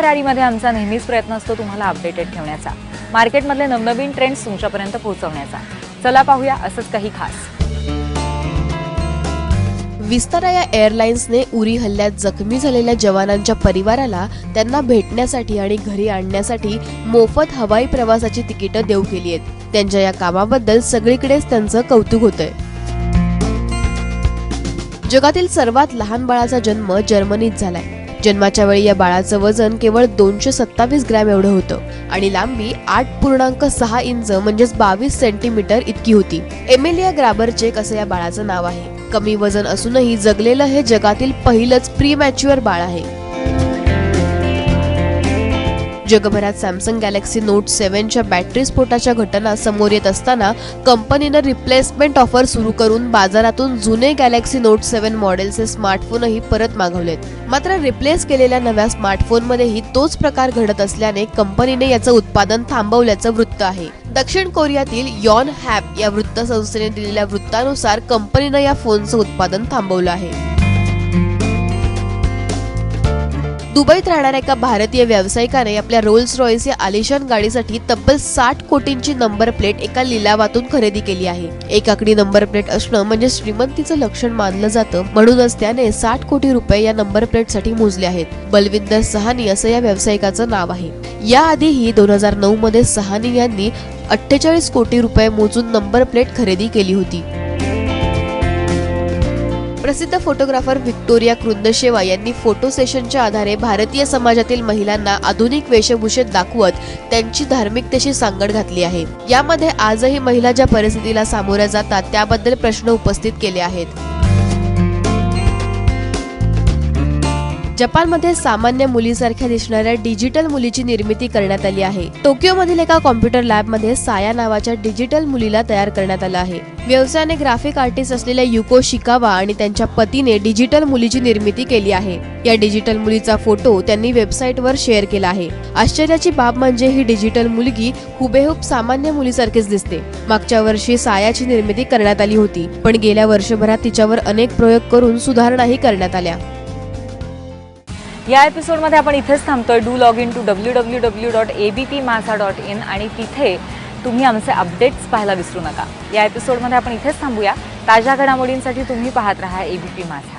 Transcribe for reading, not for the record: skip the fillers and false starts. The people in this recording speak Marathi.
तयारीमध्ये आमचा नेहमीच प्रयत्न असतो तुम्हाला अपडेटेड ठेवण्याचा, मार्केटमधले नवनवीन ट्रेंड्स तुमच्यापर्यंत पोहोचवण्याचा। चला पाहूया असंच काही खास। विस्तारा या एअरलाइन्सने उरी हल्ल्यात जखमी झालेल्या जवानांच्या परिवाराला त्यांना भेटण्यासाठी आणि घरी आणण्यासाठी मोफत हवाई प्रवासाची तिकीटं देऊ केली आहेत। त्यांच्या या कामाबद्दल सगळीकडेच त्यांचं कौतुक होतंय। जगातील सर्वात लहान बाळाचा जन्म जर्मनीत झालाय। जन्माच्या वेळी या बाळाचं वजन केवळ 227 ग्रॅम एवढं होतं आणि लांबी 8.6 इंच म्हणजेच 22 सेंटीमीटर इतकी होती। एमिलिया ग्राबरचेक असं या बाळाचं नाव आहे। कमी वजन असूनही जगलेलं हे जगातील पहिलंच प्रीमॅच्युअर बाळ आहे। जगभरात सॅमसंग गॅलेक्सी नोट 7च्या बॅटरी स्फोटाच्या घटना समोर येत असताना कंपनीनं रिप्लेसमेंट ऑफर सुरू करून बाजारातून जुने गॅलेक्सी नोट 7 मॉडेलचे स्मार्टफोनही परत मागवलेत। मात्र रिप्लेस केलेल्या नव्या स्मार्टफोनमध्येही तोच प्रकार घडत असल्याने कंपनीने याचं उत्पादन थांबवल्याचं वृत्त आहे। दक्षिण कोरियातील यॉन हॅप या वृत्तसंस्थेने दिलेल्या वृत्तानुसार कंपनीनं या फोनचं उत्पादन थांबवलं आहे। दुबईत राहणाऱ्या एका भारतीय व्यावसायिकाने आपल्या रोल्स रॉयस या आलिशान गाडीसाठी तब्बल 60 कोटींची नंबर प्लेट एका लिलावातून खरेदी केली आहे। एक आकडी नंबर प्लेट असणं म्हणजे श्रीमंतीचं लक्षण मानलं जातं, म्हणूनच त्याने 60 कोटी रुपये या नंबर प्लेटसाठी मोजले आहेत। बलविंदर सहानी असं या व्यावसायिकाचं नाव आहे। याआधीही 2009 मध्ये सहानी यांनी 48 कोटी रुपये मोजून नंबर प्लेट खरेदी केली होती। प्रसिद्ध फोटोग्राफर व्हिक्टोरिया क्रुंदशेवा यांनी फोटो सेशनच्या आधारे भारतीय समाजातील महिलांना आधुनिक वेशभूषेत दाखवत त्यांची धार्मिकतेशी सांगड घातली आहे। यामध्ये आजही महिला ज्या परिस्थितीला सामोऱ्या जातात त्याबद्दल प्रश्न उपस्थित केले आहेत। जपानमध्ये सामान्य मुलीसारख्या दिसणाऱ्या डिजिटल मुलीची निर्मिती करण्यात आली आहे। टोकियोमधील एका कॉम्प्युटर लॅबमध्ये साया नावाच्या डिजिटल मुलीला तयार करण्यात आलं आहे। व्यवसायाने ग्राफिक आर्टिस्ट असलेल्या युको शिकावा आणि त्यांच्या पतीने डिजिटल मुलीची निर्मिती केली आहे। या डिजिटल मुलीचा फोटो त्यांनी वेबसाईटवर शेअर केला आहे। आश्चर्याची बाब म्हणजे ही डिजिटल मुलगी हुबेहूब सामान्य मुलीसारखीच दिसते। मागच्या वर्षी सायाची निर्मिती करण्यात आली होती, पण गेल्या वर्षभरात तिच्यावर अनेक प्रयोग करून सुधारणाही करण्यात आल्या। या एपिसोडमध्ये आपण इथेच थांबतोय। Do log in to www.abpmasa.in आणि तिथे तुम्ही आमचे अपडेट्स पाहायला विसरू नका। या एपिसोडमध्ये आपण इथेच थांबूया। ताज्या घडामोडींसाठी तुम्ही पाहत राहा एबीपी माझा।